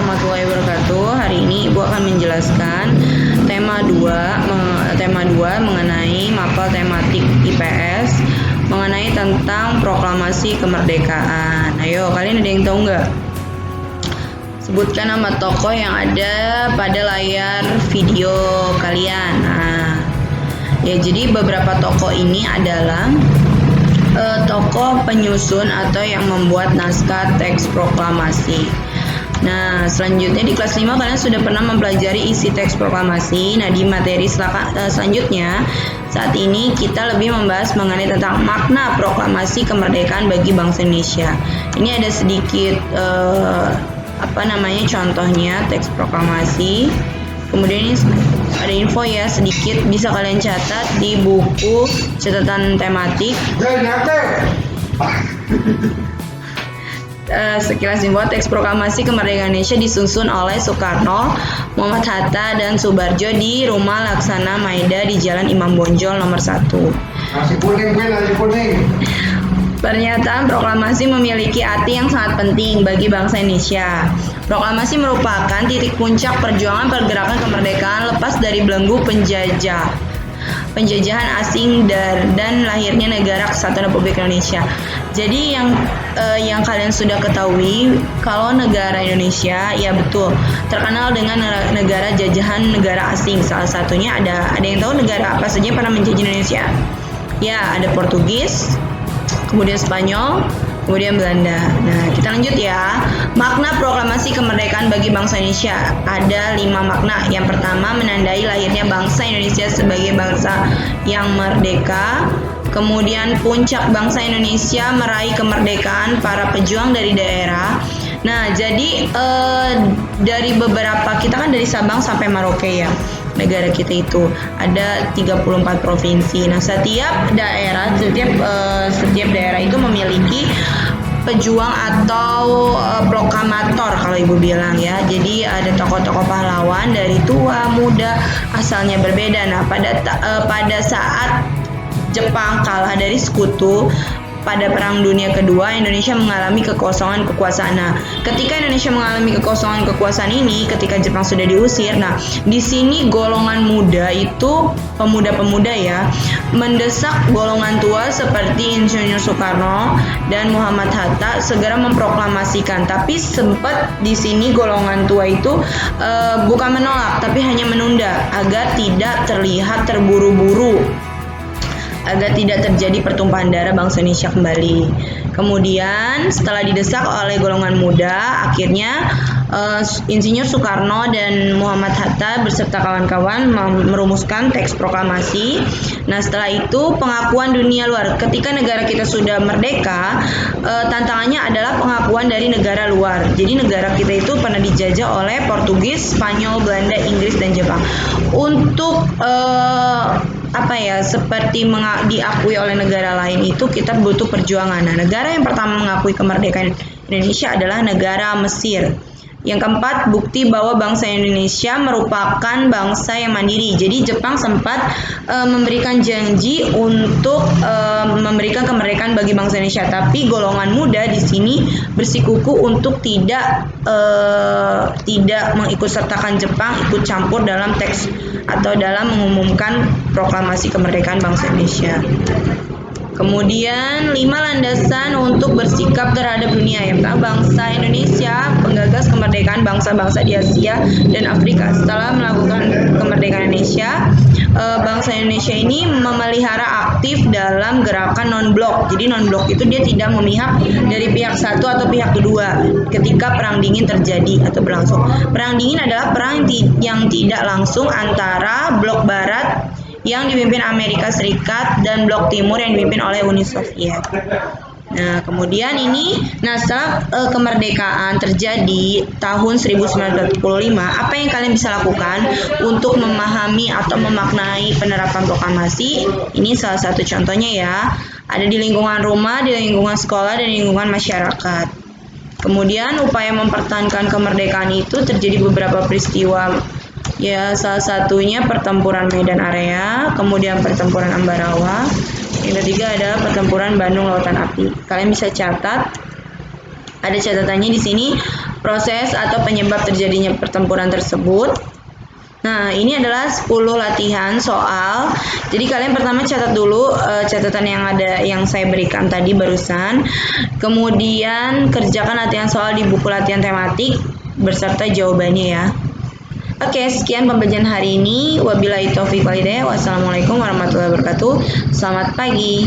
warahmatullahi wabarakatuh. Hari ini Ibu akan menjelaskan tema 2 mengenai mapel tematik IPS mengenai tentang proklamasi kemerdekaan. Ayo, kalian ada yang tahu nggak? Sebutkan nama tokoh yang ada pada layar video kalian. Nah, ya jadi beberapa tokoh ini adalah tokoh penyusun atau yang membuat naskah teks proklamasi. Nah, selanjutnya di kelas 5 kalian sudah pernah mempelajari isi teks proklamasi. Nah, di materi selanjutnya saat ini kita lebih membahas mengenai tentang makna proklamasi kemerdekaan bagi bangsa Indonesia. Ini ada sedikit contohnya teks proklamasi. Kemudian ini ada info ya sedikit, bisa kalian catat di buku catatan tematik. Sekilas info, teks proklamasi kemerdekaan Indonesia disusun oleh Soekarno, Muhammad Hatta, dan Subarjo di Rumah Laksana Maeda di Jalan Imam Bonjol nomor 1. Nasi kuning. Pernyataan proklamasi memiliki arti yang sangat penting bagi bangsa Indonesia. Proklamasi merupakan titik puncak perjuangan pergerakan kemerdekaan lepas dari belenggu penjajahan asing dan lahirnya negara kesatuan Republik Indonesia. Jadi yang kalian sudah ketahui kalau negara Indonesia ya betul terkenal dengan negara jajahan negara asing. Salah satunya ada yang tahu negara apa saja yang pernah menjajah Indonesia? Ya, ada Portugis, kemudian Spanyol, kemudian Belanda. Nah, kita lanjut ya. Makna proklamasi kemerdekaan bagi bangsa Indonesia ada 5 makna. Yang pertama, menandai lahirnya bangsa Indonesia sebagai bangsa yang merdeka. Kemudian puncak bangsa Indonesia meraih kemerdekaan para pejuang dari daerah. Nah, jadi dari beberapa, kita kan dari Sabang sampai Merauke ya. Negara kita itu ada 34 provinsi. Nah, setiap daerah itu memiliki pejuang atau proklamator kalau Ibu bilang ya. Jadi ada tokoh-tokoh pahlawan dari tua, muda, asalnya berbeda. Nah, pada saat Jepang kalah dari sekutu pada Perang Dunia Kedua, Indonesia mengalami kekosongan kekuasaan. Nah, ketika Indonesia mengalami kekosongan kekuasaan ini, ketika Jepang sudah diusir, nah di sini golongan muda itu pemuda-pemuda ya, mendesak golongan tua seperti Insinyur Soekarno dan Muhammad Hatta segera memproklamasikan. Tapi sempat di sini golongan tua itu bukan menolak, tapi hanya menunda agar tidak terlihat terburu-buru, agar tidak terjadi pertumpahan darah bangsa Indonesia kembali. Kemudian setelah didesak oleh golongan muda, akhirnya Insinyur Soekarno dan Muhammad Hatta beserta kawan-kawan merumuskan teks proklamasi. Nah, setelah itu pengakuan dunia luar. Ketika negara kita sudah merdeka, tantangannya adalah pengakuan dari negara luar. Jadi negara kita itu pernah dijajah oleh Portugis, Spanyol, Belanda, Inggris, dan Jepang. Untuk seperti diakui oleh negara lain itu kita butuh perjuangan. Nah, negara yang pertama mengakui kemerdekaan Indonesia adalah negara Mesir. Yang keempat, bukti bahwa bangsa Indonesia merupakan bangsa yang mandiri. Jadi Jepang sempat memberikan janji untuk memberikan kemerdekaan bagi bangsa Indonesia, tapi golongan muda di sini bersikukuh untuk tidak mengikutsertakan Jepang ikut campur dalam teks atau dalam mengumumkan proklamasi kemerdekaan bangsa Indonesia. Kemudian 5 landasan untuk bersikap terhadap dunia. Yang pertama, bangsa Indonesia penggagas kemerdekaan bangsa-bangsa di Asia dan Afrika. Setelah melakukan kemerdekaan Indonesia, bangsa Indonesia ini memelihara aktif dalam gerakan non-blok. Jadi non-blok itu dia tidak memihak dari pihak satu atau pihak kedua ketika perang dingin terjadi atau berlangsung. Perang dingin adalah perang yang tidak langsung antara blok barat yang dipimpin Amerika Serikat dan blok timur yang dipimpin oleh Uni Soviet. Nah, kemudian setelah kemerdekaan terjadi tahun 1945, apa yang kalian bisa lakukan untuk memahami atau memaknai penerapan proklamasi? Ini salah satu contohnya ya. Ada di lingkungan rumah, di lingkungan sekolah, dan di lingkungan masyarakat. Kemudian upaya mempertahankan kemerdekaan itu terjadi beberapa peristiwa. Ya, salah satunya pertempuran Medan Area, kemudian pertempuran Ambarawa, yang ketiga adalah pertempuran Bandung Lautan Api. Kalian bisa catat Ada catatannya di sini, proses atau penyebab terjadinya pertempuran tersebut. Nah, ini adalah 10 latihan soal. Jadi kalian pertama catat dulu catatan yang saya berikan tadi barusan. Kemudian kerjakan latihan soal di buku latihan tematik beserta jawabannya ya. Oke, sekian pembelajaran hari ini. Wabillahi taufiq wal hidayah. Wassalamualaikum warahmatullahi wabarakatuh. Selamat pagi.